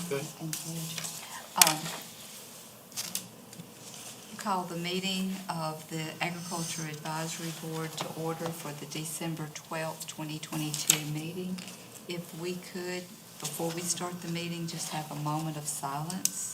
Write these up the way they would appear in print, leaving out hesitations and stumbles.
Okay. Thank you. Call the meeting of the Agriculture Advisory Board to order for the December 12th, 2022 meeting. If we could, before we start the meeting, just have a moment of silence.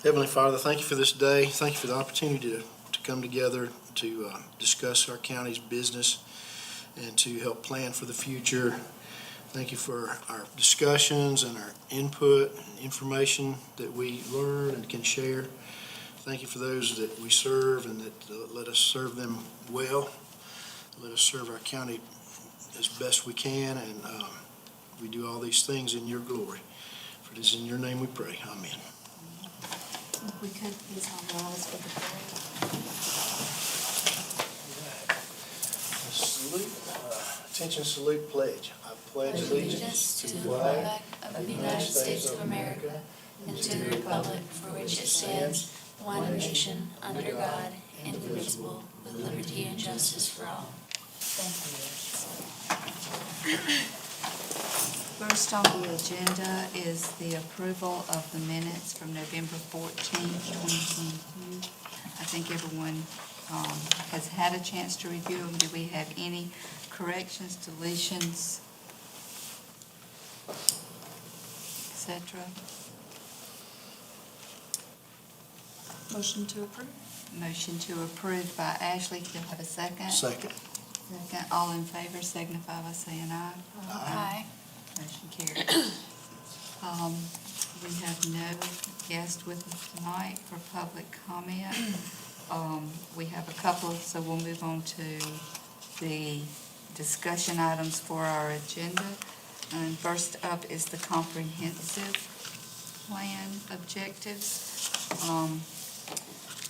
Heavenly Father, thank you for this day. Thank you for the opportunity to come together to discuss our county's business and to help plan for the future. Thank you for our discussions and our input and information that we learn and can share. Thank you for those that we serve and that let us serve them well. Let us serve our county as best we can, and we do all these things in your glory. For it is in your name we pray. Amen. If we could please all rise for the Salute, attention salute pledge. I pledge allegiance to the flag of the United States of America and to the republic for which it stands, one nation, under God, indivisible, with liberty and justice for all. Thank you. First on the agenda is the approval of the minutes from November 14th, 2022. I think everyone has had a chance to review them. Do we have any corrections, deletions, etc.? Motion to approve. Motion to approve by Ashley. Can I have a second? Second. Second. All in favor signify by saying aye. Aye. Motion carries. We have no guest with us tonight for public comment. We have a couple, so we'll move on to the discussion items for our agenda. And first up is the comprehensive plan objectives.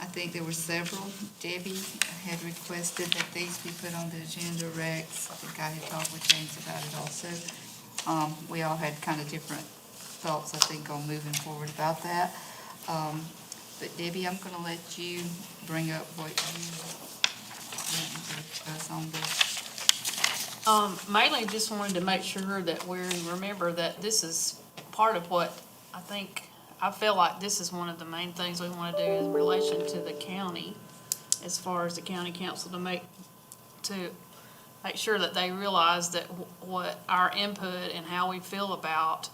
I think there were several. Debbie had requested that these be put on the agenda. Rex, I think I had talked with James about it also. We all had kind of different thoughts, I think, on moving forward about that. But Debbie, I'm going to let you bring up what you want to discuss on this. Mainly just wanted to make sure that we remember that this is part of what I feel like this is one of the main things we want to do in relation to the county, as far as the county council, to make sure that they realize that what our input and how we feel about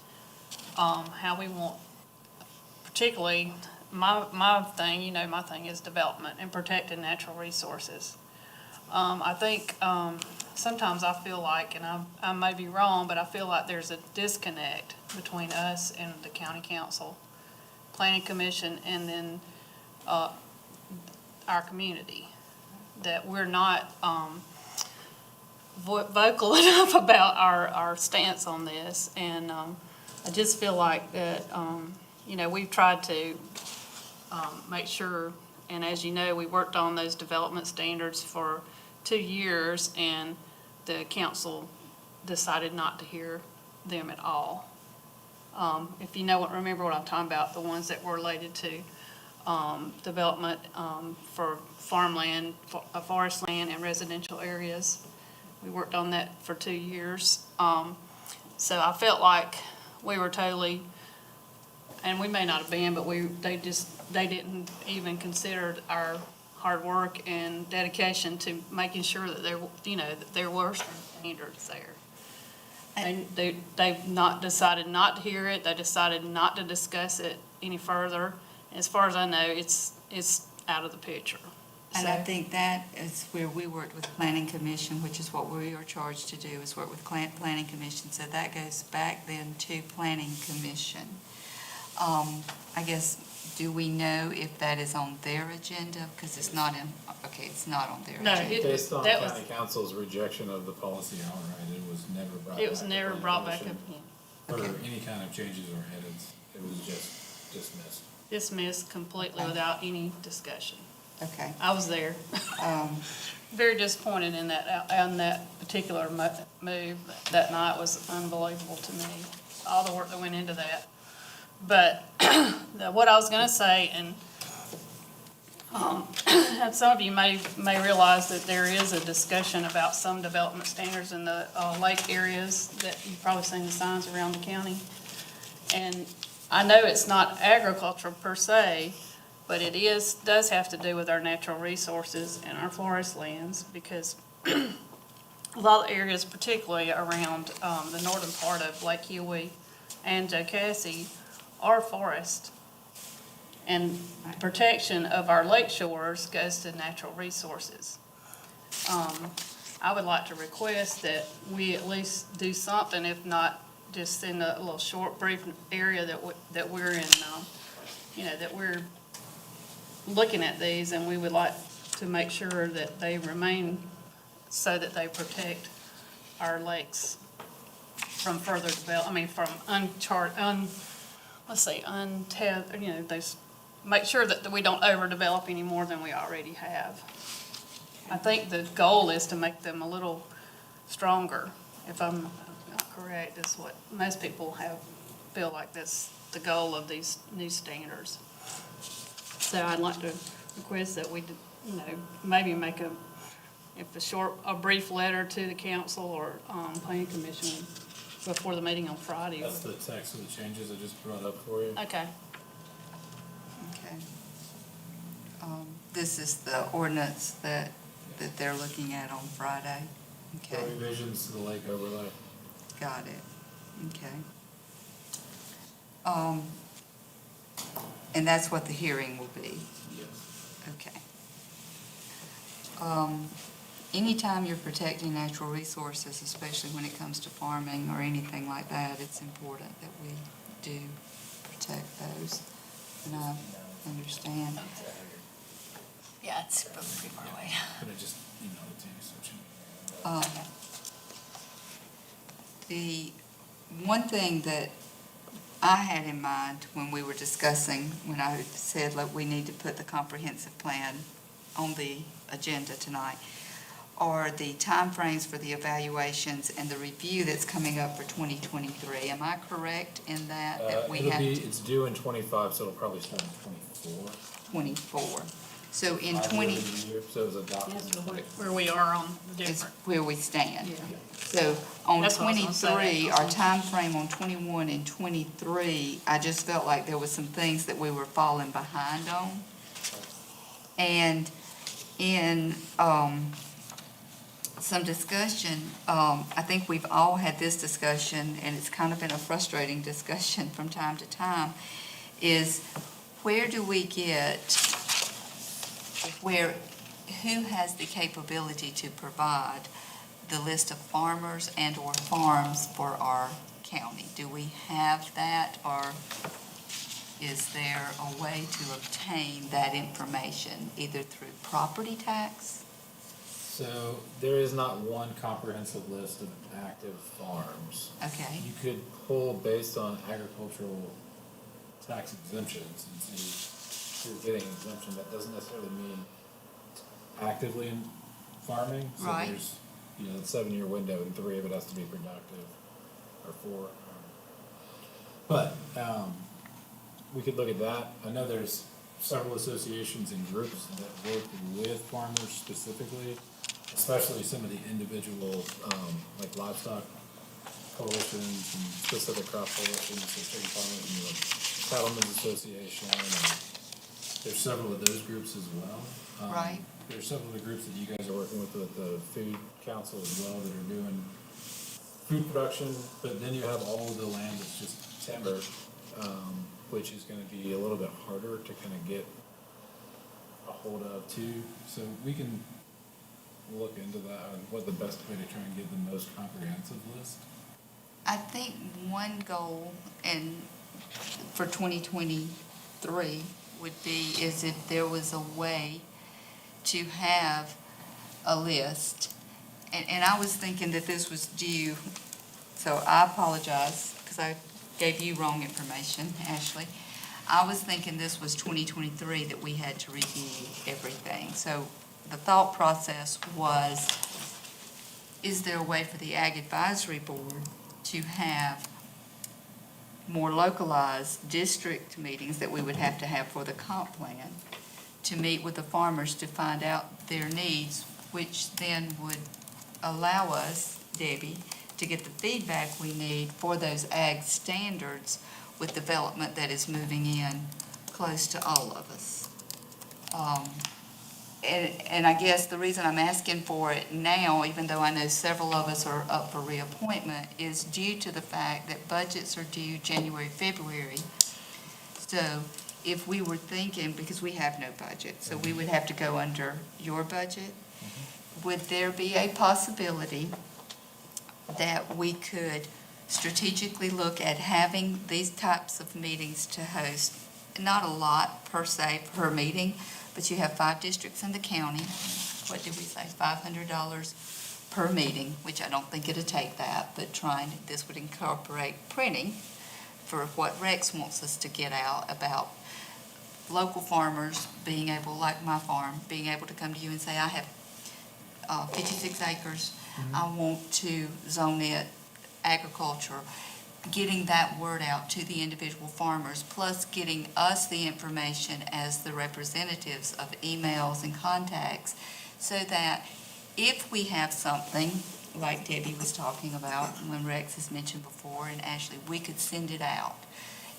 how we want, particularly my thing, my thing is development and protecting natural resources. I think sometimes I feel like, and I may be wrong, but I feel like there's a disconnect between us and the county council, planning commission, and then our community, that we're not vocal enough about our stance on this. And I just feel like that, we've tried to make sure, and as you know, we worked on those development standards for 2 years, and the council decided not to hear them at all. If you remember what I'm talking about, the ones that were related to development for farmland, forest land, and residential areas. We worked on that for 2 years. So I felt like we were totally, and we may not have been, but they didn't even consider our hard work and dedication to making sure that there were standards there. They've not decided not to hear it, they decided not to discuss it any further. As far as I know, it's out of the picture. And I So- think that is where we worked with Planning Commission, which is what we are charged to do, is work with Planning Commission. So that goes back then to Planning Commission. I guess, do we know if that is on their agenda? Because it's not in, okay, it's not on their No, agenda. it- Based on that was- county council's rejection of the policy outright, it was never brought back. It was to never planning brought back up commission again. For Okay. any kind of changes or edits, it was just dismissed. Dismissed completely without any discussion. Okay. I was there. Very disappointed in that particular move. That night was unbelievable to me, all the work that went into that. But what I was gonna say, and and some of you may realize that there is a discussion about some development standards in the lake areas, that you've probably seen the signs around the county. And I know it's not agriculture per se, but it does have to do with our natural resources and our forest lands, because a lot of areas, particularly around the northern part of Lake Huey and Jocassee, are forest. And protection of our lake shores goes to natural resources. I would like to request that we at least do something, if not just in a little short, brief area that we're in, that we're looking at these, and we would like to make sure that they remain so that they protect our lakes from further from untethered, make sure that we don't overdevelop any more than we already have. I think the goal is to make them a little stronger, if I'm not correct, is what most people feel like that's the goal of these new standards. So I'd like to request that we, maybe make a brief letter to the council or planning commission before the meeting on Friday. That's the text of the changes I just brought up for you. Okay. Okay. This is the ordinance that they're looking at on Friday. For Okay, revisions to the lake overlay. got it. Okay. And that's what the hearing will be. Yes. Okay. Anytime you're protecting natural resources, especially when it comes to farming or anything like that, it's important that we do protect those. And I understand. Yeah, it's pretty far away. But I just emailed it to you, so The one thing that I had in mind when we were discussing, when I said, look, we need to put the comprehensive plan on the agenda tonight, are the timeframes for the evaluations and the review that's coming up for 2023. Am I correct in that we have it's due in 25, so it'll probably start in 24. 24? So in 5 20 years a year, so it was adopted. Where we are on the is different. where we stand. Yeah. So on That's what I was gonna say. 23, our time frame on 21 and 23, I just felt like there was some things that we were falling behind on. And in some discussion, I think we've all had this discussion, and it's kind of been a frustrating discussion from time to time, is where do we get, who has the capability to provide the list of farmers and/or farms for our county? Do we have that, or is there a way to obtain that information, either through property tax? So there is not one comprehensive list of active farms. Okay, You could pull based on agricultural tax exemptions and see if you're getting exemption. That doesn't necessarily mean actively in farming. Right. So there's, a 7-year window, and 3 of it has to be productive, or 4. But we could look at that. I know there's several associations and groups that work with farmers specifically, especially some of the individual, like livestock coalitions and specific crop coalitions, so chicken farmers and the Cattlemen's Association, and there's several of those groups as well. Right. There's several of the groups that you guys are working with the Food Council as well, that are doing food production, but then you have all of the land that's just timber, which is gonna be a little bit harder to kind of get a hold of too. So we can look into that and what the best way to try and get the most comprehensive list. I think one goal for 2023 would be is if there was a way to have a list. And I was thinking that this was due, so I apologize because I gave you wrong information, Ashley. I was thinking this was 2023 that we had to review everything. So the thought process was, is there a way for the Ag Advisory Board to have more localized district meetings that we would have to have for the comp plan, to meet with the farmers to find out their needs, which then would allow us, Debbie, to get the feedback we need for those ag standards with development that is moving in close to all of us. And I guess the reason I'm asking for it now, even though I know several of us are up for reappointment, is due to the fact that budgets are due January, February. So if we were thinking, because we have no budget, so we would have to go under your budget, would there be a possibility that we could strategically look at having these types of meetings to host? Not a lot per se per meeting, but you have 5 districts in the county. What did we say, $500 per meeting, which I don't think it'll take that, but this would incorporate printing for what Rex wants us to get out about local farmers being able, like my farm, being able to come to you and say, I have 56 acres, I want to zone it agriculture. Getting that word out to the individual farmers, plus getting us the information as the representatives of emails and contacts, so that if we have something, like Debbie was talking about, when Rex has mentioned before, and Ashley, we could send it out,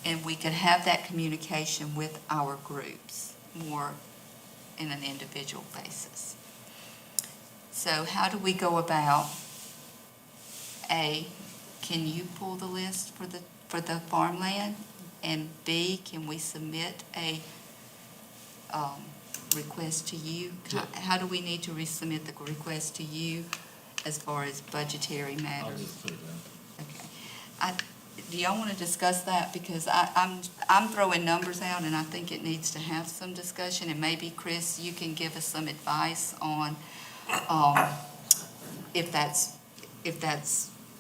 and we could have that communication with our groups more in an individual basis. So how do we go about, A, can you pull the list for the farmland? And B, can we submit a request to you? Yeah. How do we need to resubmit the request to you as far as budgetary I'll matters? just put it in. Okay. Do y'all want to discuss that? Because I'm throwing numbers out, and I think it needs to have some discussion. And maybe, Chris, you can give us some advice on if that's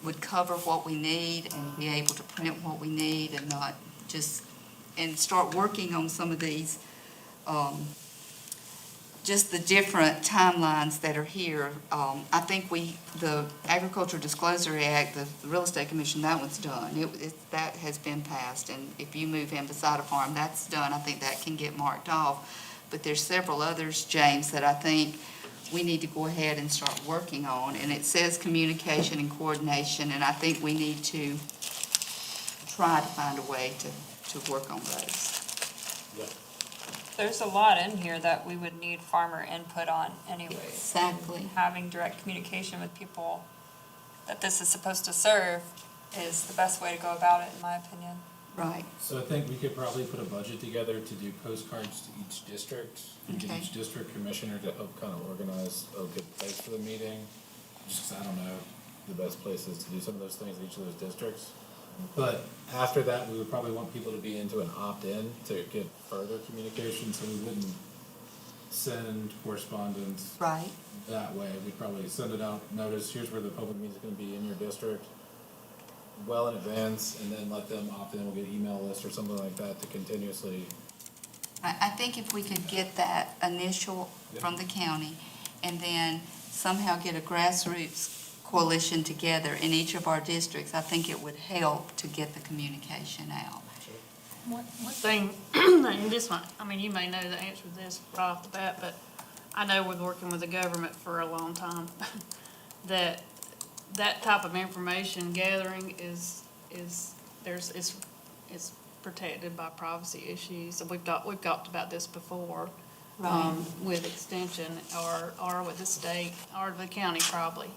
would cover what we need and be able to print what we need and not just, and start working on some of these, just the different timelines that are here. I think the Agricultural Disclosure Act, the Real Estate Commission, that one's done. That has been passed, and if you move in beside a farm, that's done. I think that can get marked off. But there's several others, James, that I think we need to go ahead and start working on. And it says communication and coordination, and I think we need to try to find a way to work on those. There's a lot in here that we would need farmer input on anyways. Exactly. Having direct communication with people that this is supposed to serve is the best way to go about it, in my opinion. Right. So I think we could probably put a budget together to do postcards to each district. And get Okay. each district commissioner to help kind of organize a good place for the meeting. Just 'cause I don't know the best places to do some of those things in each of those districts. But after that, we would probably want people to be into an opt-in to get further communication, so we wouldn't send correspondence Right. that way. We'd probably send it out, notice, here's where the public meeting is gonna be in your district, well in advance, and then let them opt in. We'll get email list or something like that to continuously. I think if we could get that initial from the county and then somehow get a grassroots coalition together in each of our districts, I think it would help to get the communication out. One thing, and this one, I mean, you may know the answer to this right off the bat, but I know with working with the government for a long time, that type of information gathering is protected by privacy issues. So we've talked about this before, with extension or with the state or the county probably.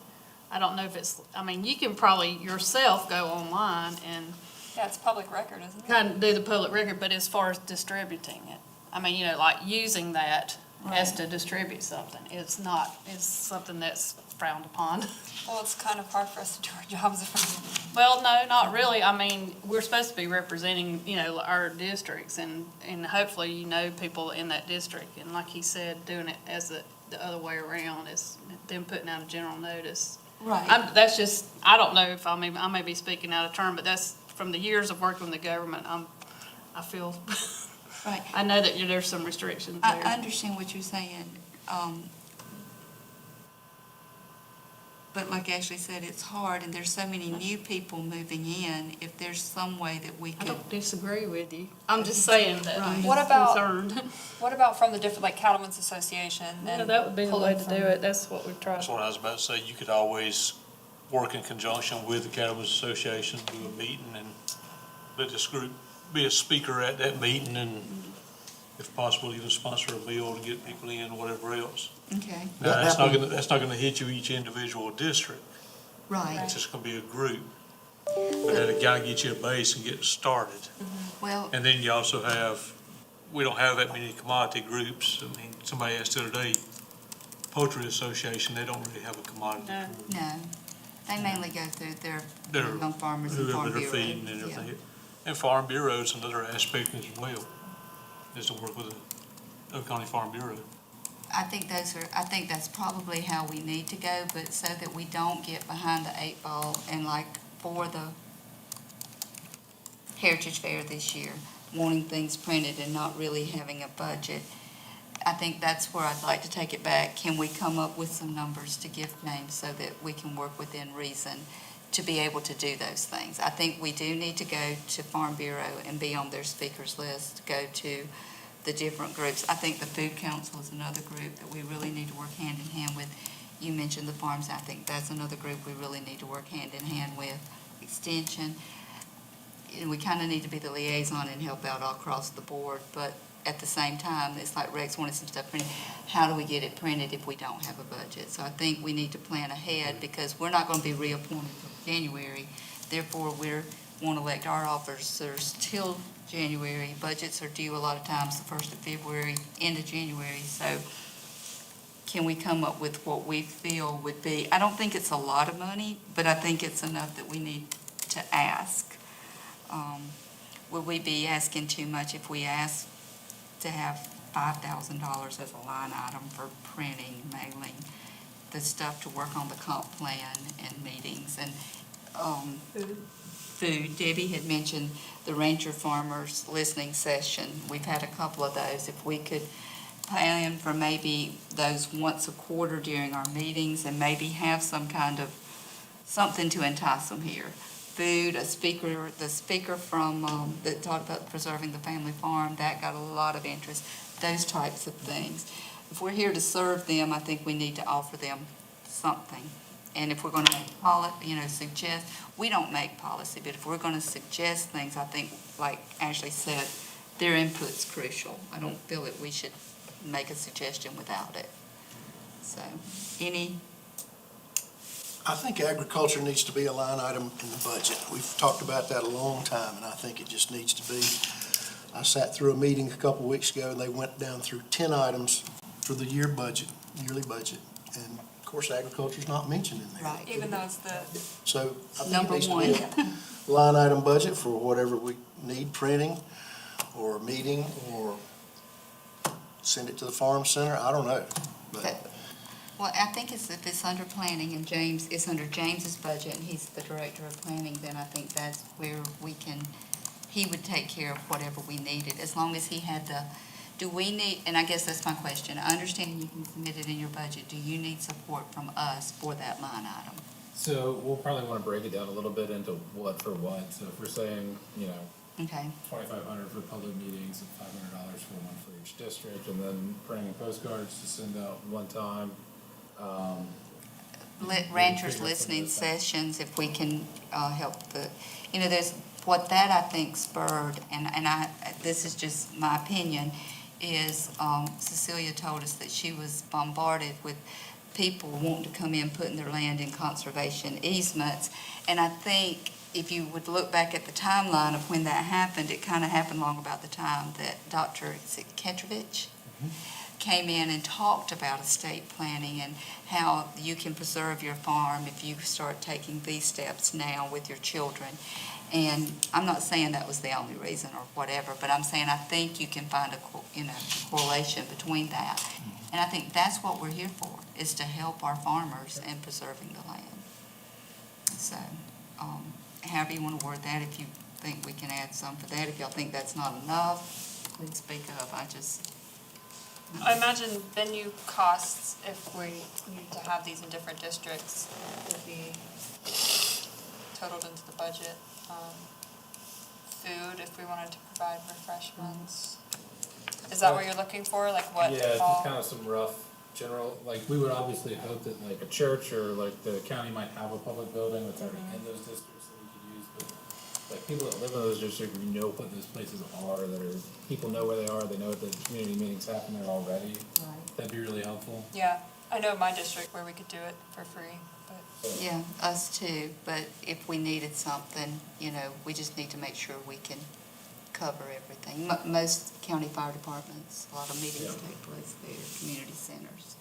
I don't know if it's, I mean, you can probably yourself go online and Yeah, it's public record, isn't it? kind of do the public record, but as far as distributing it, I mean, you know, like using that as to distribute something, it's something that's frowned upon. Well, it's kind of hard for us to do our jobs if we're. Well, no, not really. I mean, we're supposed to be representing, you know, our districts and hopefully you know people in that district. And like he said, doing it as the other way around is them putting out a general notice. Right. That's just, I don't know if I may be speaking out of turn, but that's from the years of working with the government, I feel, Right. I know that there's some restrictions I there. understand what you're saying. But like Ashley said, it's hard, and there's so many new people moving in. If there's some way that we I could, don't disagree with you. I'm just saying that I'm Right. What about- concerned. What about from the different, like Cattlemen's Association Yeah, and? that would be the pull way it to from- do it. That's what we've tried. That's what I was about to say. You could always work in conjunction with the Cattlemen's Association, do a meeting and let this group be a speaker at that meeting and if possible, you know, sponsor a meal to get people in, whatever else. okay, Now, that's not gonna hit you each individual district. right. It's just gonna be a group. But that'll gotta get you a base and get started. Well, And then you also have, we don't have that many commodity groups. I mean, somebody asked the other day, Poultry Association, they don't really have a commodity No. group. no, they mainly go through their They're young farmers and whoever Farm they're Bureau. feeding and Yeah. everything. And Farm Bureau is another aspect as well, is to work with the Oak County Farm Bureau. I think that's probably how we need to go, but so that we don't get behind the eight ball and like for the Heritage Fair this year, wanting things printed and not really having a budget. I think that's where I'd like to take it back. Can we come up with some numbers to gift names so that we can work within reason to be able to do those things? I think we do need to go to Farm Bureau and be on their speakers list, go to the different groups. I think the Food Council is another group that we really need to work hand in hand with. You mentioned the farms. I think that's another group we really need to work hand in hand with. Extension. And we kind of need to be the liaison and help out all across the board, but at the same time, it's like Rex wanted some stuff printed. How do we get it printed if we don't have a budget? So I think we need to plan ahead because we're not going to be reappointed until January. Therefore, want to elect our officers till January. Budgets are due a lot of times the 1st of February, end of January. So can we come up with what we feel would be, I don't think it's a lot of money, but I think it's enough that we need to ask. Would we be asking too much if we asked to have $5,000 as a line item for printing, mailing, the stuff to work on the comp plan and meetings and food? Debbie had mentioned the Ranger Farmers listening session. We've had a couple of those. If we could plan for maybe those once a quarter during our meetings and maybe have some kind of something to entice them here. Food, the speaker from, that talked about preserving the family farm, that got a lot of interest, those types of things. If we're here to serve them, I think we need to offer them something. And if we're going to suggest, we don't make policy, but if we're going to suggest things, I think, like Ashley said, their input's crucial. I don't feel that we should make a suggestion without it. So, I think agriculture needs to be a line item in the budget. We've talked about that a long time, and I think it just needs to be. I sat through a meeting a couple of weeks ago, and they went down through 10 items for the yearly budget. And of course, agriculture's not mentioned in there. right. Even though it's the, So I think Number it needs to one. be a line item budget for whatever we need printing or a meeting or send it to the farm center. I don't know. But Well, I think if it's under planning and it's under James's budget and he's the director of planning, then I think that's where he would take care of whatever we needed, as long as he had do we need, and I guess that's my question, I understand you can submit it in your budget, do you need support from us for that line item? So we'll probably wanna break it down a little bit into what for what. So if we're saying, Okay, 2,500 for public meetings and $500 for one for each district, and then printing postcards to send out one time. Ranchers figure listening some of this out. sessions, if we can help there's, what that I think spurred, and this is just my opinion, is Cecilia told us that she was bombarded with people wanting to come in, putting their land in conservation easements. And I think if you would look back at the timeline of when that happened, it kind of happened long about the time that Dr. Ketrovich came in and talked about estate planning and how you can preserve your farm if you start taking these steps now with your children. And I'm not saying that was the only reason or whatever, but I'm saying I think you can find a correlation between that. And I think that's what we're here for, is to help our farmers in preserving the land. So, however you want to word that, if you think we can add some for that, if y'all think that's not enough, please speak up. I imagine venue costs, if we need to have these in different districts, would be totaled into the budget. Food, if we wanted to provide refreshments. Is that what you're looking for, like what? Yeah, it's fall- just kind of some rough general, like, we would obviously hope that like a church or like the county might have a public building that's already in those districts that we could use, but like people that live in those districts, we know what those places are, that are, people know where they are, they know that the community meetings happen there already. That'd be really helpful. Yeah, I know my district where we could do it for free, but. So- Yeah, us too, but if we needed something, we just need to make sure we can cover everything. Most county fire departments, a lot of meetings Yeah. take place there, community centers.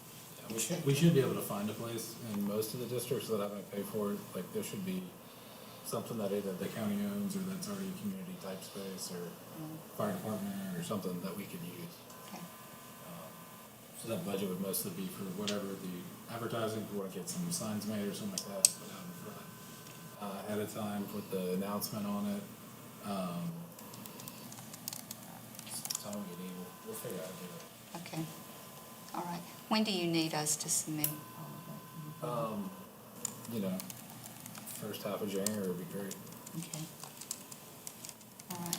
Yeah, we should be able to find a place in most of the districts that I might pay for it, like there should be something that either the county owns or that's already a community type space or fire department or something that we could use. Okay. So that budget would mostly be for whatever the advertising, if we want to get some signs made or something like that, put out in front, ahead of time with the announcement on it. That's all we need, we'll figure out how to do it. Okay, all right. When do you need us to submit all of First half of January would be great. that? Okay. All right.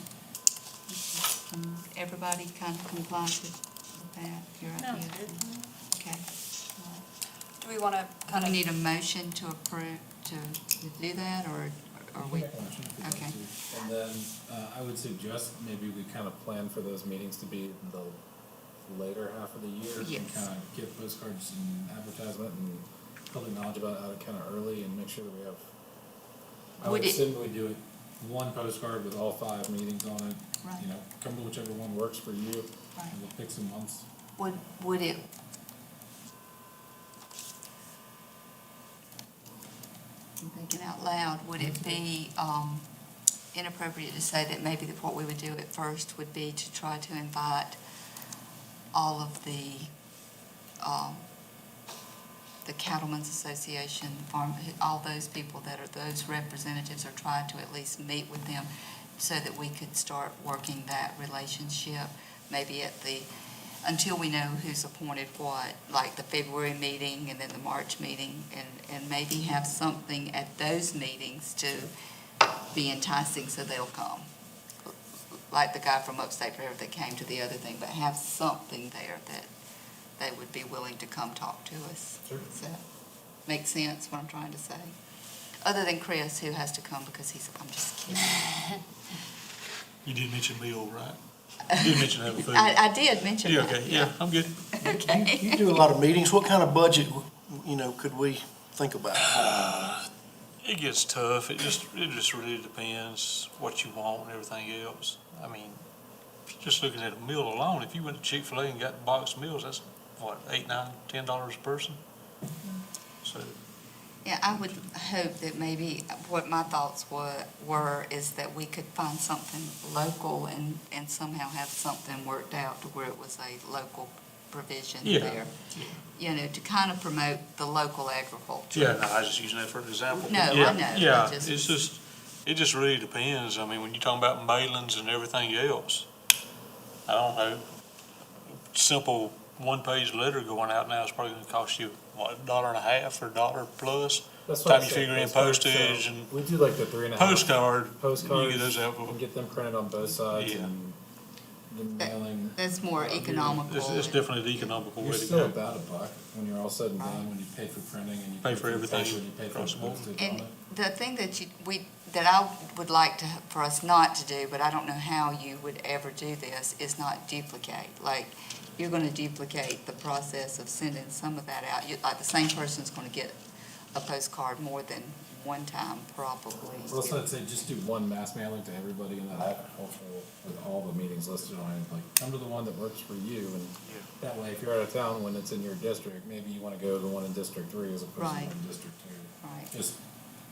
Okay. Everybody kind of complies with that? You're up here? Okay. All right. Do we want to kind Do of? we need a motion to approve, to do that, or are we? Make a motion if you'd like Okay. to. And then, I would suggest maybe we kind of plan for those meetings to be in the later half of the year. Yes. And kind of get postcards and advertisement and public knowledge about it out kind of early and make sure that we have. I would Would it- assume we do it, one postcard with all 5 meetings on it. Right. Come to whichever one works for you. Right. And we'll pick some months. Would it, I'm thinking out loud, would it be inappropriate to say that maybe that what we would do at first would be to try to invite all of the Cattlemen's Association, all those people that are those representatives, are trying to at least meet with them so that we could start working that relationship, maybe until we know who's appointed what, like the February meeting and then the March meeting, and maybe have something at those meetings to be enticing so they'll come. Like the guy from Upstate River that came to the other thing, but have something there that they would be willing to come talk to us. Sure. Does that make sense, what I'm trying to say? Other than Chris, who has to come because I'm just kidding. You did mention meal, right? You did mention having food. I did mention Yeah, that. okay, yeah, I'm good. You do a lot of meetings. What kind of budget, could we think about? It gets tough. It just really depends what you want and everything else. I mean, if you're just looking at a meal alone, if you went to Chick-fil-A and got boxed meals, that's what, $8, $9, $10 a person? So, Yeah, I would hope that maybe what my thoughts were is that we could find something local and somehow have something worked out to where it was a local provision Yeah. there. To kind of promote the local agriculture. yeah, no, I was just using that for an example. No, I Yeah, know, I Yeah, just- it just really depends. I mean, when you're talking about mailings and everything else, I don't know, simple one-page letter going out now is probably gonna cost you, what, $1.50 or $1 plus? That's what I Time you said, figure in postcards, postage so and we do like the 3.5 postcard, you postcards. get those out and for, get them printed on both sides Yeah. and the mailing. That's more economical. It's definitely the economical way You're to still go. about $1 when you're all said and done, when you pay for printing and you Pay for the everything paper and you pay for across the the board. postage on And it. the thing that I would like to, for us not to do, but I don't know how you would ever do this, is not duplicate. Like, you're gonna duplicate the process of sending some of that out. Like, the same person's gonna get a postcard more than one time, probably. Well, so I'd say just do one mass mailing to everybody in that agricultural, with all the meetings listed on it, like, come to the one that works for you, and that way, if you're out of town when it's in your district, maybe you wanna go to the one in District 3 as opposed to Right. one in District 2. Right, Just,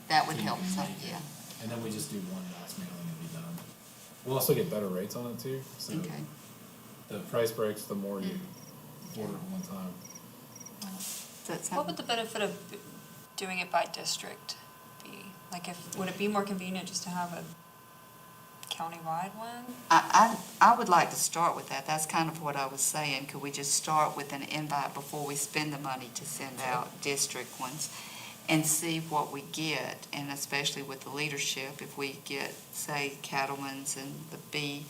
that would help some, yeah. and then we just do one mass mailing and be done. We'll also get better rates on it too, so Okay. the price breaks, the more you order at one time. Does that What sound? would the benefit of doing it by district be? Like, would it be more convenient just to have a countywide one? I would like to start with that. That's kind of what I was saying. Could we just start with an invite before we spend the money to send out district ones and see what we get? And especially with the leadership, if we get, say, cattlemen's and the bee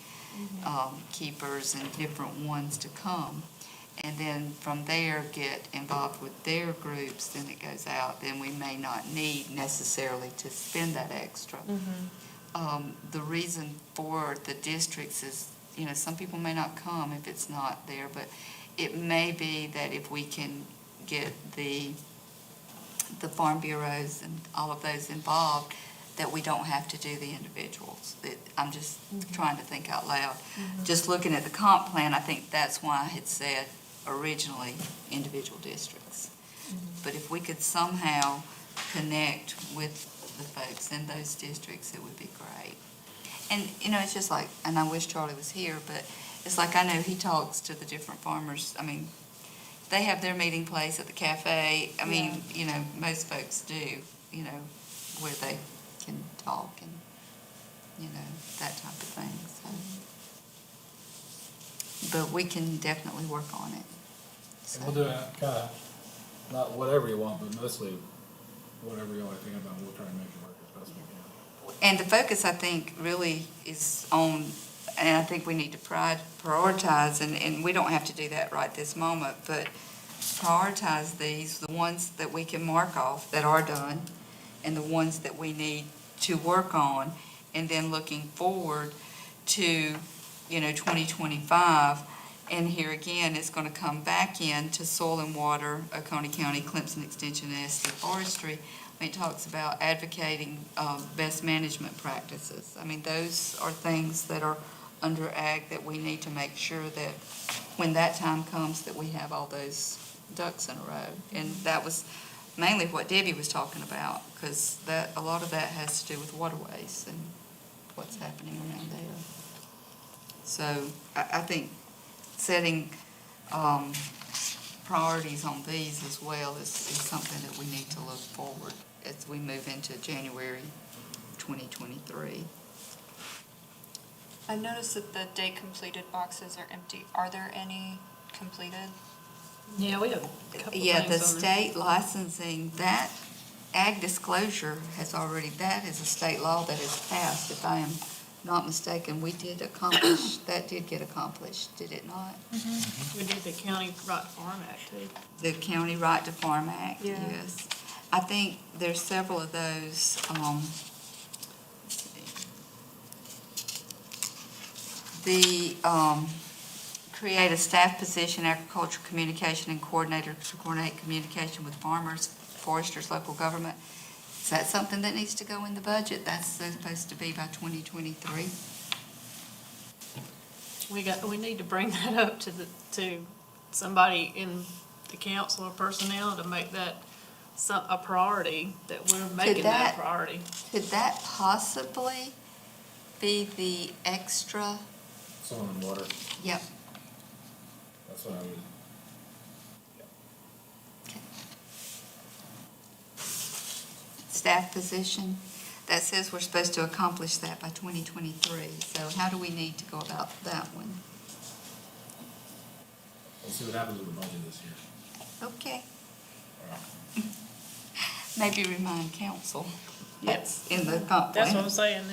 keepers and different ones to come, and then from there get involved with their groups, then it goes out, then we may not need necessarily to spend that extra. The reason for the districts is, some people may not come if it's not there, but it may be that if we can get the farm bureaus and all of those involved, that we don't have to do the individuals. I'm just trying to think out loud. Just looking at the comp plan, I think that's why I had said originally individual districts. But if we could somehow connect with the folks in those districts, it would be great. And, it's just like, and I wish Charlie was here, but it's like, I know he talks to the different farmers. I mean, they have their meeting place at the cafe. I mean, most folks do, where they can talk and, that type of thing, so. But we can definitely work on it. And we'll do it kinda, not whatever you want, but mostly whatever you want to think about, we'll try and make it work as best we can. And the focus, I think, really is on, and I think we need to prioritize, and we don't have to do that right this moment, but prioritize these, the ones that we can mark off that are done, and the ones that we need to work on, and then looking forward to, 2025. And here again, it's going to come back into Soil and Water, Oconee County, Clemson Extension, and SD Forestry. It talks about advocating best management practices. I mean, those are things that are under ag that we need to make sure that when that time comes, that we have all those ducks in a row. And that was mainly what Debbie was talking about, because a lot of that has to do with waterways and what's happening around there. So I think setting priorities on these as well is something that we need to look forward as we move into January 2023. I noticed that the date completed boxes are empty. Are there any completed? Yeah, we have a couple Yeah, the things on there. state licensing, that ag disclosure has already, that is a state law that has passed, if I am not mistaken. We did accomplish, that did get accomplished, did it not? We did the County Right to Farm Act too. The County Right to Farm Act, Yeah. yes. I think there's several of those, create a staff position, agricultural communication and coordinator to coordinate communication with farmers, foresters, local government. Is that something that needs to go in the budget? That's supposed to be by 2023. We need to bring that up to somebody in the council or personnel to make that a priority, that we're making that a priority. Could that possibly be the extra? Soil and Water, Yep. that's what I would. Staff position, that says we're supposed to accomplish that by 2023. So how do we need to go about that one? We'll see what happens with the budget this year. Okay. Maybe remind council. That's in the comp That's what plan. I'm saying,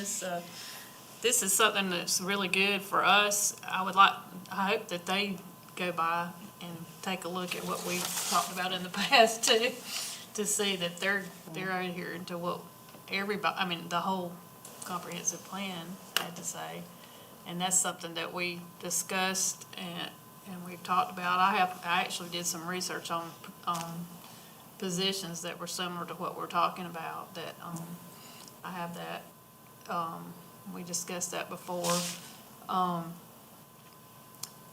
this is something that's really good for us. I hope that they go by and take a look at what we've talked about in the past too, to see that they're adhering to what the whole comprehensive plan had to say. And that's something that we discussed and we've talked about. I actually did some research on positions that were similar to what we're talking about, that, I have that, we discussed that before.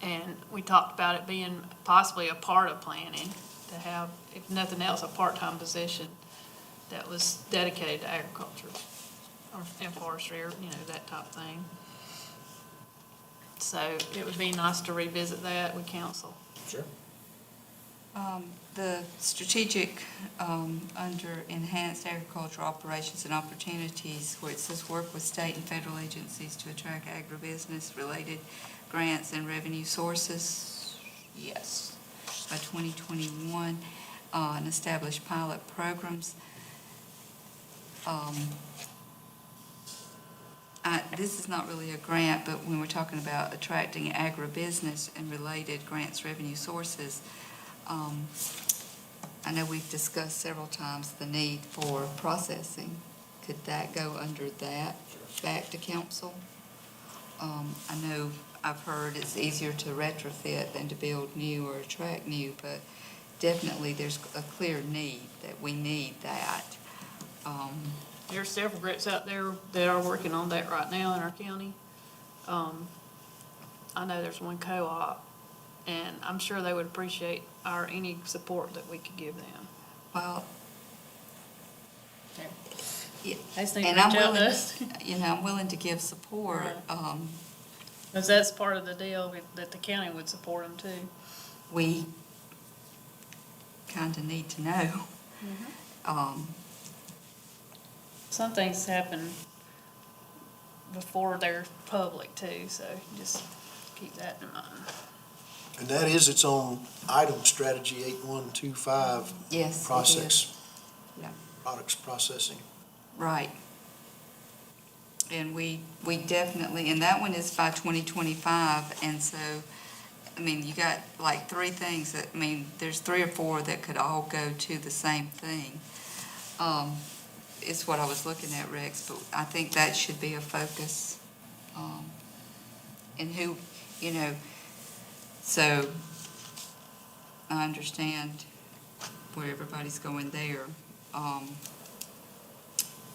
And we talked about it being possibly a part of planning, to have, if nothing else, a part-time position that was dedicated to agriculture and forestry, or, that type of thing. So it would be nice to revisit that with council. Sure. The strategic, under enhanced agricultural operations and opportunities, where it says work with state and federal agencies to attract agribusiness-related grants and revenue sources, yes, by 2021, and establish pilot programs. This is not really a grant, but when we're talking about attracting agribusiness and related grants, revenue sources, I know we've discussed several times the need for processing. Could that go under that, back to council? I know I've heard it's easier to retrofit than to build new or attract new, but definitely there's a clear need that we need that. There are several groups out there that are working on that right now in our county. I know there's one co-op, and I'm sure they would appreciate any support that we could give them. Well, yeah, I just think and reach I'm out to willing, us. I'm willing to give support. Because that's part of the deal, that the county would support them too. We kind of need to know. Some things happen before they're public too, so just keep that in mind. And that is its own item, strategy 8125, Yes, it is. process. Yeah. Products processing. Right. And we definitely, and that one is by 2025, and so, you got like three things that, there's three or four that could all go to the same thing. Is what I was looking at, Rex, but I think that should be a focus. And who, so I understand where everybody's going there.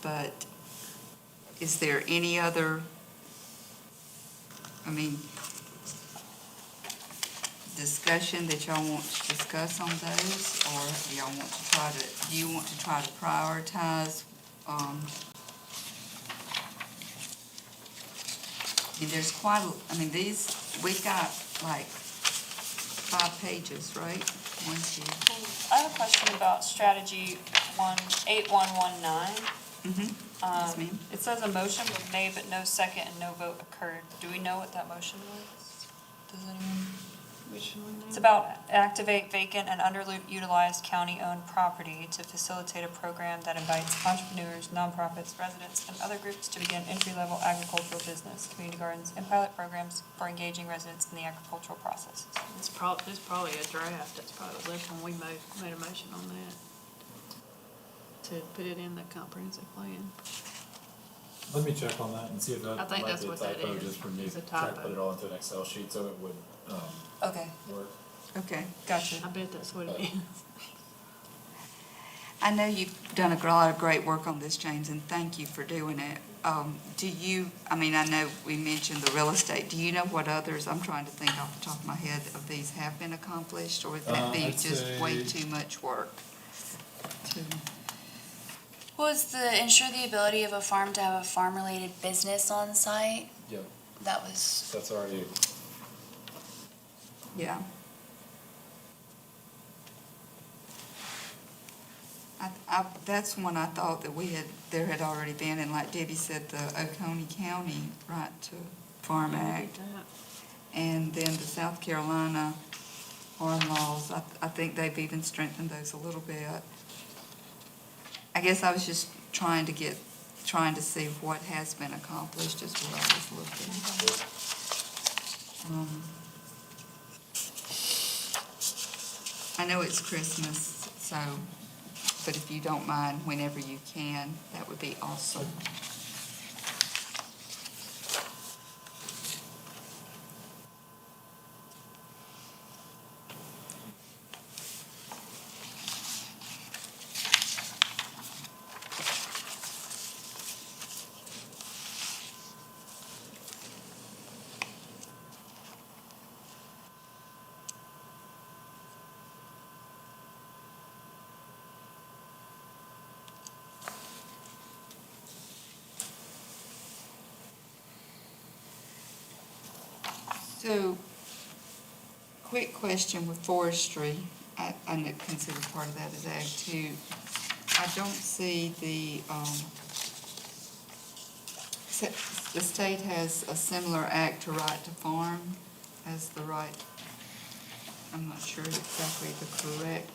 But is there any other, discussion that y'all want to discuss on those? Or do y'all want to do you want to try to prioritize? There's quite we've got like 5 pages, right? 1, 2. I have a question about strategy 8119. Yes, ma'am. It says a motion was made but no second and no vote occurred. Do we know what that motion was? Does anyone? Which one It's about activate vacant and underutilized county-owned property to facilitate a program that invites entrepreneurs, nonprofits, residents, and other groups to begin entry-level agricultural business, community gardens, and pilot programs for engaging residents in the agricultural processes. It's probably a draft, that's probably the last one we made a motion on that, to put it in the comprehensive plan. Let me check on that and see if that I think might that's be a what that typo, is. just for me It's a to try to typo. put it all into an Excel sheet so it would, Okay, work. okay, gotcha. I bet that's what it is. I know you've done a lot of great work on this, James, and thank you for doing it. Do you, I know we mentioned the real estate. Do you know what others, I'm trying to think off the top of my head, of these have been accomplished, or would that be I'd just way say- too much work? Was the ensure the ability of a farm to have a farm-related business on site? Yep, That was, that's already, Yeah. That's one I thought that there had already been, and like Debbie said, the Oconee County right to Farm Act. And then the South Carolina farm laws, I think they've even strengthened those a little bit. I guess I was just trying trying to see what has been accomplished is what I was looking at. I know it's Christmas, so, but if you don't mind, whenever you can, that would be awesome. So, quick question with forestry, I consider part of that as ag too. I don't see the state has a similar act to right to farm as the right, I'm not sure exactly the correct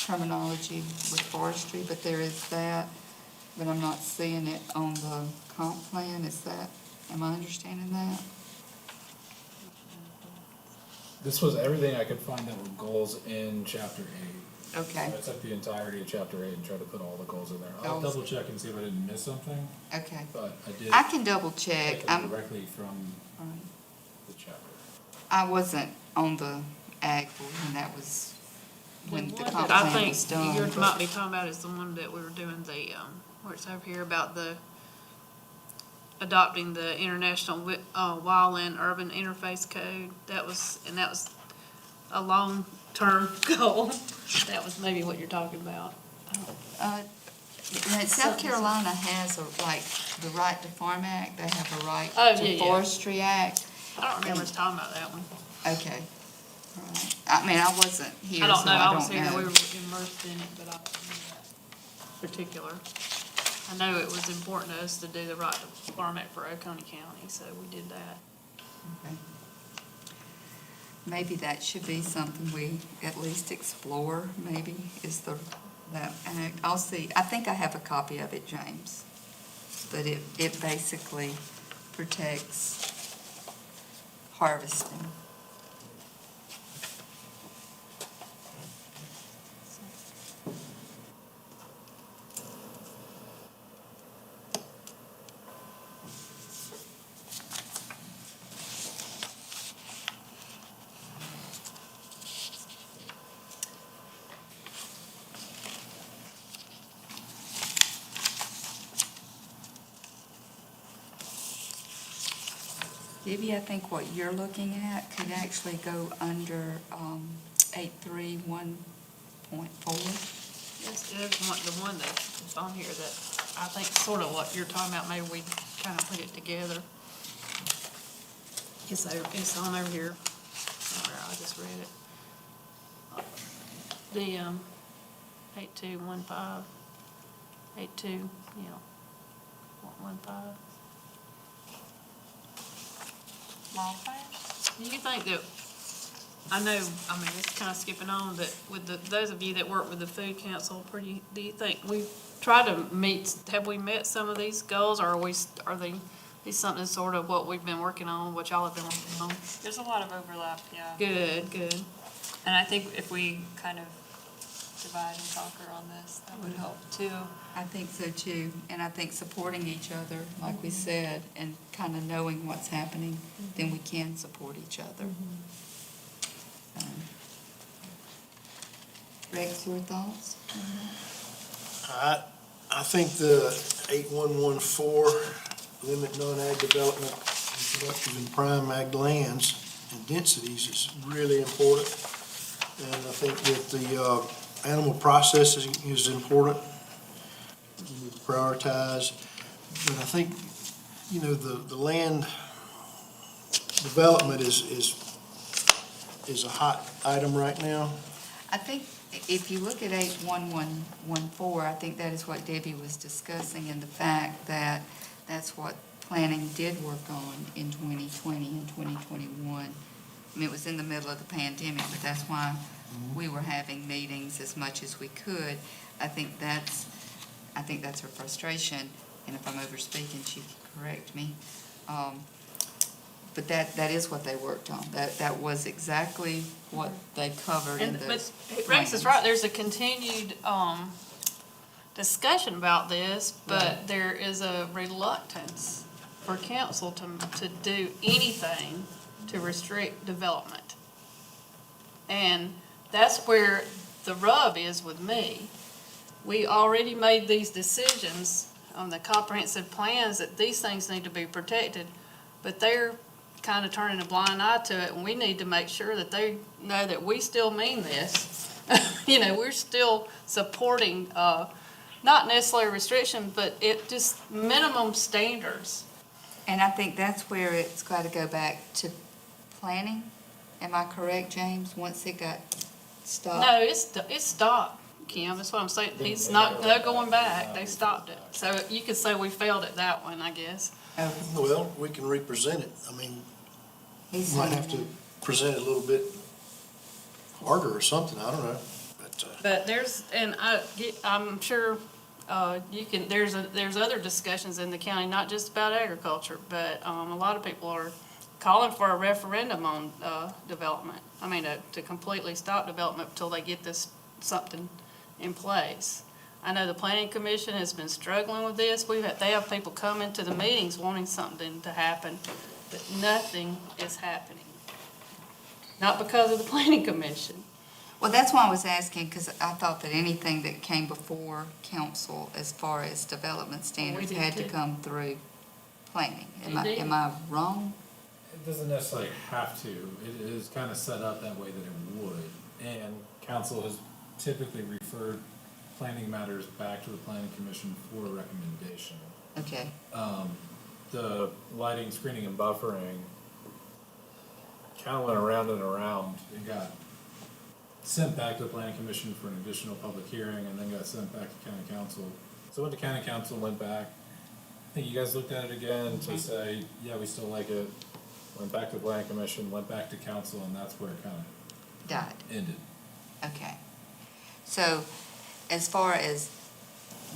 terminology with forestry, but there is that, but I'm not seeing it on the comp plan, am I understanding that? This was everything I could find that were goals in chapter 8. Okay, So I took the entirety of chapter 8 and tried to put all the goals in there. I'll Goals. double check and see if I didn't miss something, okay. but I did I can double take check. them directly from the chapter. I wasn't on the ag board when that was, when the one comp that I plan was think done. you but- might be talking about is the one that we were doing where it's over here about the adopting the International Wildland Urban Interface Code. That was a long-term goal. That was maybe what you're talking about. South Carolina has the Right to Farm Act, they have a Right Oh, to yeah. Forestry Act. I don't remember us talking about that one. Okay, all right. I mean, I wasn't here, I so don't know, I was don't here, we were know. immersed in it, but I don't know that particular. I know it was important to us to do the right to farm act for Oconee County, so we did that. Okay. Maybe that should be something we at least explore, maybe, is that act. I'll see, I think I have a copy of it, James. But it basically protects harvesting. Debbie, I think what you're looking at could actually go under 831.4. Yes, the one that's on here that I think sort of what you're talking about, maybe we kind of put it together. It's on over here somewhere, I just read it. The 8215, 115. Do you think that, it's kind of skipping on, but with those of you that work with the Food Council, do you think we've tried to have we met some of these goals, or are these something sort of what we've been working on, what y'all have been working on? There's a lot of overlap, yeah. Good. And I think if we kind of divide and conquer on this, that would help too. I think so too, and I think supporting each other, like we said, and kind of knowing what's happening, then we can support each other. Rex, your thoughts? I think the 8114, limit non-ag development in productive and prime ag lands and densities is really important. And I think that the animal processing is important. We need to prioritize. But I think, the land development is a hot item right now. I think if you look at 81114, I think that is what Debbie was discussing, and the fact that that's what planning did work on in 2020 and 2021. I mean, it was in the middle of the pandemic, but that's why we were having meetings as much as we could. I think that's her frustration. and if I'm overspeaking, she can correct me. But that is what they worked on. That was exactly what they covered in And, those but Rex is right, there's a continued, discussion about this, but there is a reluctance for council to do anything to restrict development. And that's where the rub is with me. We already made these decisions on the comprehensive plans that these things need to be protected, but they're kind of turning a blind eye to it, and we need to make sure that they know that we still mean this. You know, we're still supporting, not necessarily restriction, but it just minimum standards. And I think that's where it's got to go back to planning. Am I correct, James, once it got stopped? No, it's stopped, Kim, that's what I'm saying. He's not, they're going back, they stopped it. So you could say we failed at that one, I guess. Okay. Well, we can represent it. I mean, He's might saying have to that. present it a little bit harder or something, I don't know. But there's, and I'm sure, you can, there's other discussions in the county, not just about agriculture, but, a lot of people are calling for a referendum on, development. I mean, to completely stop development until they get this, something in place. I know the planning commission has been struggling with this. They have people come into the meetings wanting something to happen, but nothing is happening. Not because of the planning commission. Well, that's why I was asking, because I thought that anything that came before council as far as development standards did had to too. come through planning. It did. Am I wrong? It doesn't necessarily have to. It is kind of set up that way that it would. And council has typically referred planning matters back to the planning commission for a recommendation. Okay, The lighting, screening, and buffering kind of went around and around. It got sent back to the planning commission for an additional public hearing, and then got sent back to county council. So went to county council, went back. I think you guys looked at it again to say, yeah, we still like it. Went back to the planning commission, went back to council, and that's where it kind of died. ended. Okay. So as far as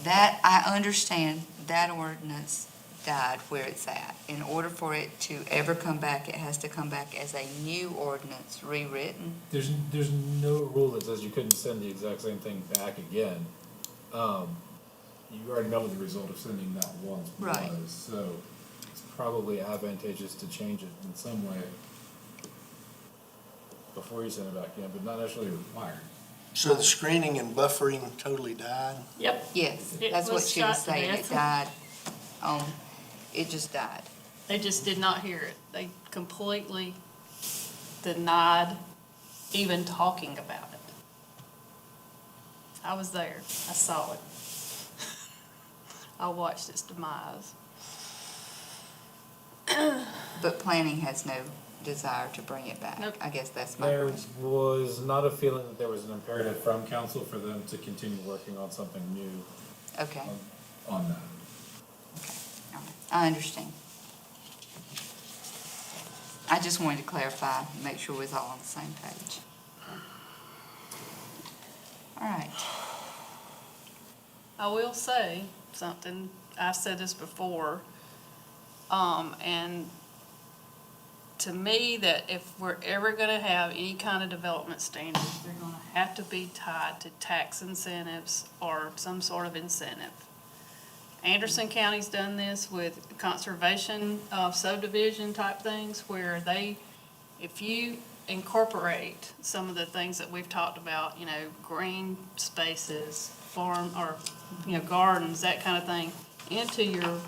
that, I understand that ordinance died where it's at. In order for it to ever come back, it has to come back as a new ordinance rewritten. There's no rule that says you couldn't send the exact same thing back again. You already know what the result of sending that once Right. was, so it's probably advantageous to change it in some way before you send it back in, but not necessarily required. So the screening and buffering totally died? Yep. Yes, It that's what was she was shot to saying. It death. died. It just died. They just did not hear it. They completely denied even talking about it. I was there. I saw it. I watched its demise. But planning has no desire to bring it back. Nope. I guess that's my There question. was not a feeling that there was an imperative from council for them to continue working on something new Okay, on that. okay. All right. I understand. I just wanted to clarify, make sure we was all on the same page. All right. I will say something, I've said this before, and to me, that if we're ever gonna have any kind of development standards, they're gonna have to be tied to tax incentives or some sort of incentive. Anderson County's done this with conservation subdivision type things, where if you incorporate some of the things that we've talked about, you know, green spaces, farm, or, you know, gardens, that kind of thing, into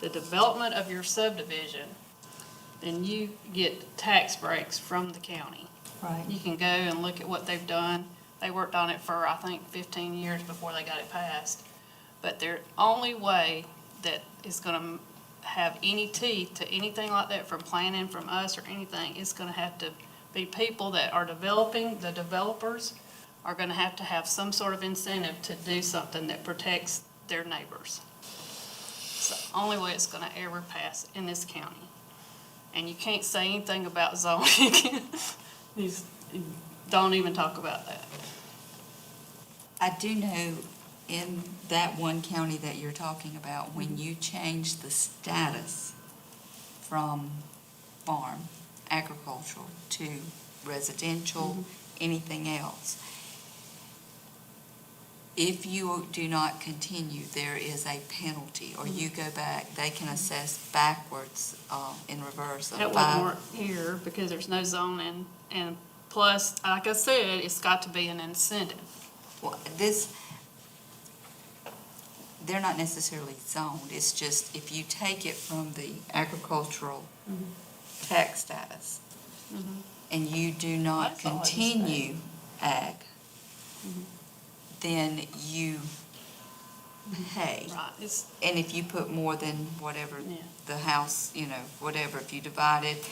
the development of your subdivision, then you get tax breaks from the county. Right. You can go and look at what they've done. They worked on it for, I think, 15 years before they got it passed. But the only way that is gonna have any teeth to anything like that from planning from us or anything, it's gonna have to be people that are developing, the developers are gonna have to have some sort of incentive to do something that protects their neighbors. It's the only way it's gonna ever pass in this county. And you can't say anything about zoning. Don't even talk about that. I do know in that one county that you're talking about, when you change the status from farm, agricultural, to residential, anything else, if you do not continue, there is a penalty, or you go back, they can assess backwards, in reverse of That wouldn't work here because there's no zoning, and plus, like I said, it's got to be an incentive. Well, they're not necessarily zoned, it's just if you take it from the agricultural tax status, and you do not That's all I was continue ag, then you pay. Right, it's, And if you put more than whatever yeah. the house, whatever, if you divide it,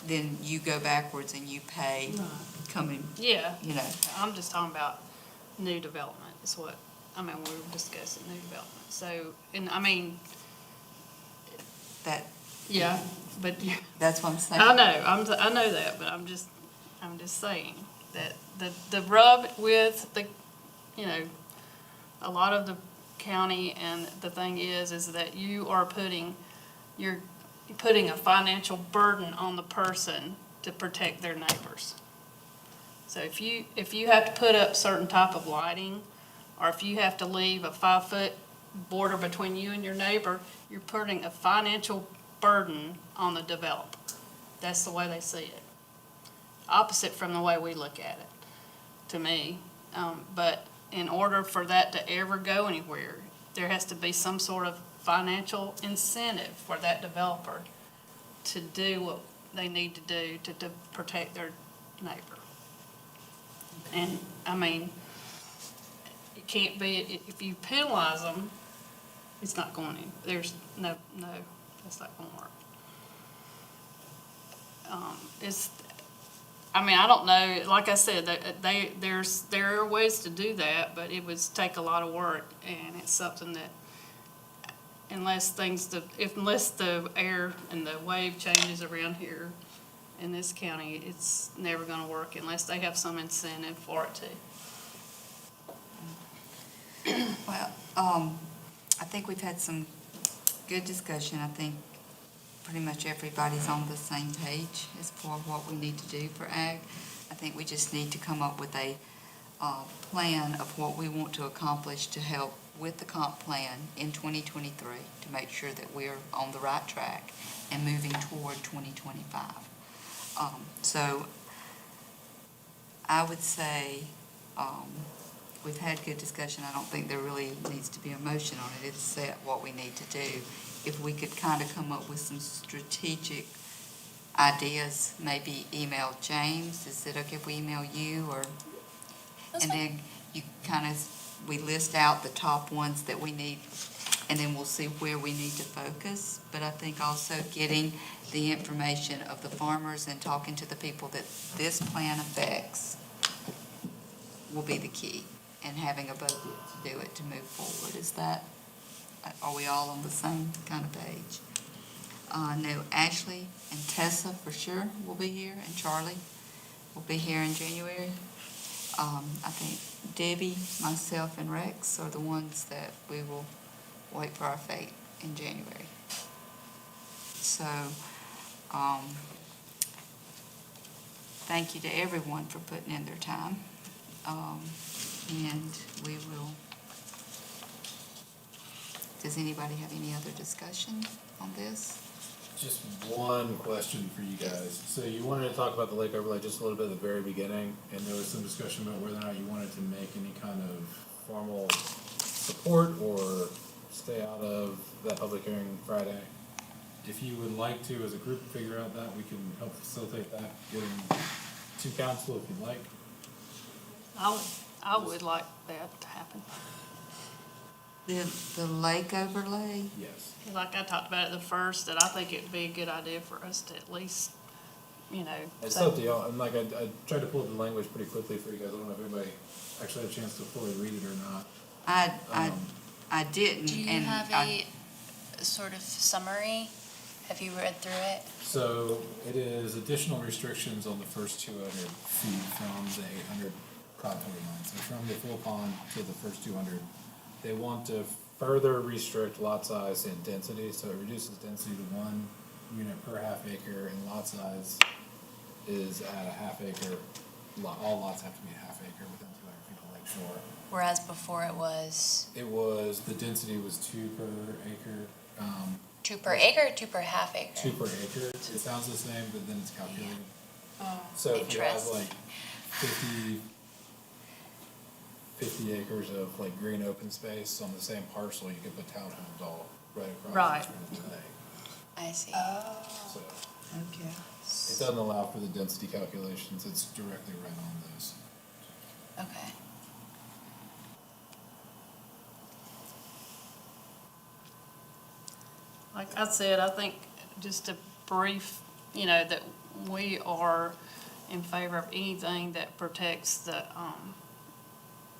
then you go backwards and you pay coming, Yeah, I'm just talking about new development is what, we were discussing new development. So, and that, yeah, but that's what I'm saying. I know, I know that, but I'm just saying that the rub with the, a lot of the county, and the thing is that you're putting a financial burden on the person to protect their neighbors. So if you have to put up certain type of lighting, or if you have to leave a 5-foot border between you and your neighbor, you're putting a financial burden on the developer. That's the way they see it. Opposite from the way we look at it, to me. But in order for that to ever go anywhere, there has to be some sort of financial incentive for that developer to do what they need to do to protect their neighbor. And, it can't be, if you penalize them, it's not going to, there's no, that's not going to work. I don't know, like I said, there are ways to do that, but it would take a lot of work, and it's something that, unless the air and the wave changes around here in this county, it's never gonna work unless they have some incentive for it to. Well, I think we've had some good discussion. I think pretty much everybody's on the same page as for what we need to do for ag. I think we just need to come up with a plan of what we want to accomplish to help with the comp plan in 2023 to make sure that we're on the right track and moving toward 2025. So I would say we've had good discussion. I don't think there really needs to be a motion on it. It's set what we need to do. If we could kind of come up with some strategic ideas, maybe email James. Is it okay if we email you, or? That's And fine. then you kind of, we list out the top ones that we need, and then we'll see where we need to focus. But I think also getting the information of the farmers and talking to the people that this plan affects will be the key, and having a budget to do it, to move forward. Are we all on the same kind of page? No, Ashley and Tessa for sure will be here, and Charlie will be here in January. I think Debbie, myself, and Rex are the ones that we will wait for our fate in January. So, thank you to everyone for putting in their time. And we will, does anybody have any other discussion on this? Just one question for you guys. So you wanted to talk about the lake overlay just a little bit at the very beginning, and there was some discussion about whether or not you wanted to make any kind of formal support or stay out of that public hearing Friday. If you would like to, as a group, figure out that, we can help facilitate that, getting to council if you'd like. I would like that to happen. The lake overlay? Yes. Like I talked about at the first, that I think it'd be a good idea for us to at least, It's say- up to y'all, and like, I tried to pull up the language pretty quickly for you guys. I don't know if anybody actually had a chance to fully read it or not. I didn't. Do you and have I- a sort of summary? Have you read through it? So it is additional restrictions on the first 200 feet from the 800 contour line, so from the full pond to the first 200. They want to further restrict lot size and density, so it reduces density to 1 unit per half acre, and lot size is at a half acre. All lots have to be a half acre within 200 feet of lake shore. Whereas before it was The density was 2 per acre, 2 per acre or 2 per half acre? 2 per acre. It sounds the same, but then it's calculated. So if you have Interesting. like 50 acres of like green open space on the same parcel, you could put townhomes all right across. Right. the lake. I see. So Okay. it doesn't allow for the density calculations, it's directly right on those. Okay. Like I said, I think just a brief, that we are in favor of anything that protects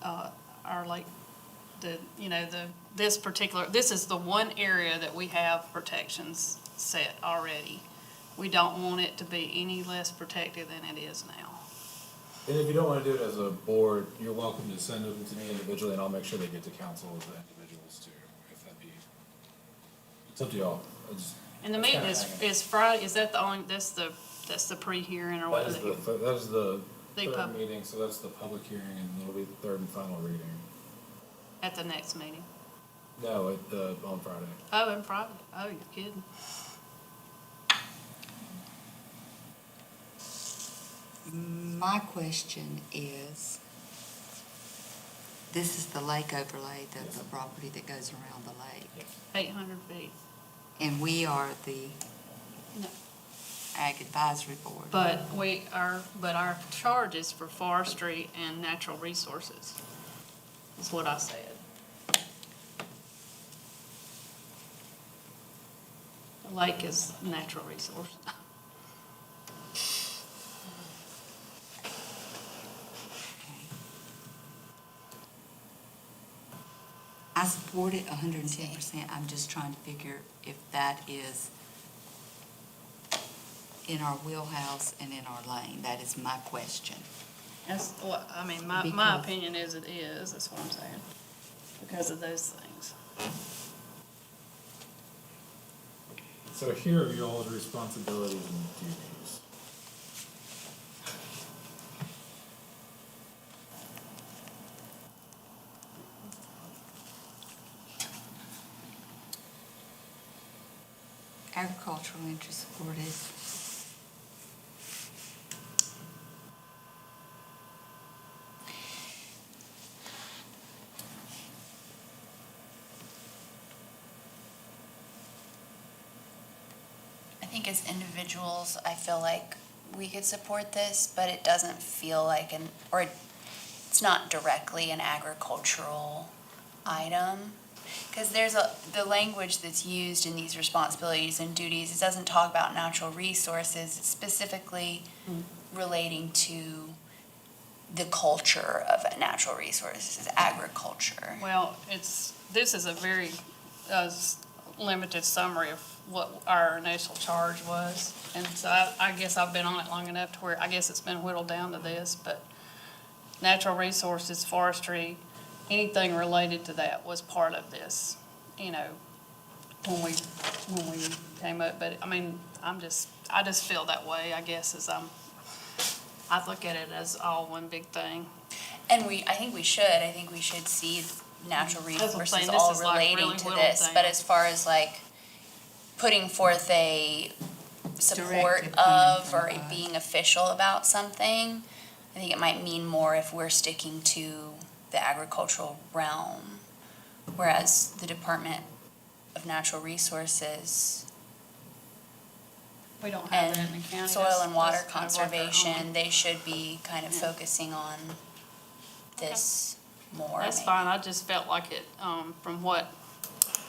our lake, this is the one area that we have protections set already. We don't want it to be any less protected than it is now. And if you don't wanna do it as a board, you're welcome to send them to me individually, and I'll make sure they get to council as the individuals too, if that'd be, it's up to y'all. And the meeting is Friday, is that the only, that's the pre-hearing or what is it? That is the The third pub- meeting, so that's the public hearing, and it'll be the third and final reading. At the next meeting? No, on Friday. Oh, and Friday, oh, you're kidding. My question is, this is the lake overlay, the property that goes around the lake. 800 feet. And we are the No. Ag Advisory Board. But our charges for forestry and natural resources is what I said. The lake is natural resource. I support it 110%. I'm just trying to figure if that is in our wheelhouse and in our lane. That is my question. That's what, I mean, my Because- opinion is it is, that's what I'm saying, because of those things. So here are y'all's responsibilities and duties. Agricultural interest supported. I think as individuals, I feel like we could support this, but it doesn't feel like it's not directly an agricultural item. Because the language that's used in these responsibilities and duties, it doesn't talk about natural resources, it's specifically relating to the culture of natural resources, agriculture. Well, this is a very limited summary of what our initial charge was. And so I guess I've been on it long enough to where I guess it's been whittled down to this, but natural resources, forestry, anything related to that was part of this, when we came up. But I mean, I just feel that way, I guess, I look at it as all one big thing. And I think we should see natural That's what I'm resources saying, this all is like relating really to whittled this, but down. as far as like putting forth a support Directive coming of from or us. being official about something, I think it might mean more if we're sticking to the agricultural realm, whereas the Department of Natural Resources We don't have that in and the county. Soil That's- and Water that's kind of like our own. Conservation, they should be kind of Yeah. focusing on this more. That's maybe. fine, I just felt like it, from what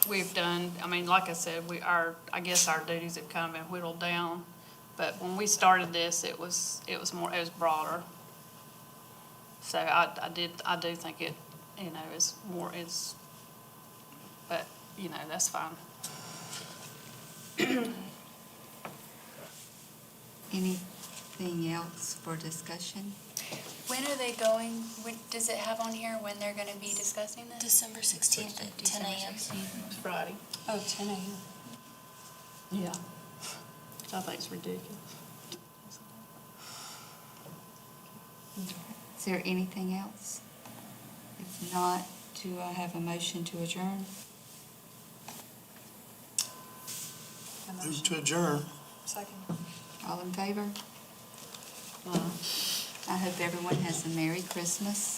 we've done, I mean, like I said, I guess our duties have kind of been whittled down. But when we started this, it was broader. So I do think it, but, that's fine. Anything else for discussion? When are they going, does it have on here when they're gonna be discussing this? December 16th at 10 December a.m. 16th. It's Friday. Oh, 10 a.m. Yeah. Which I think is ridiculous. Is there anything else? If not, do I have a motion to adjourn? Move to adjourn. Second. All in favor? I hope everyone has a Merry Christmas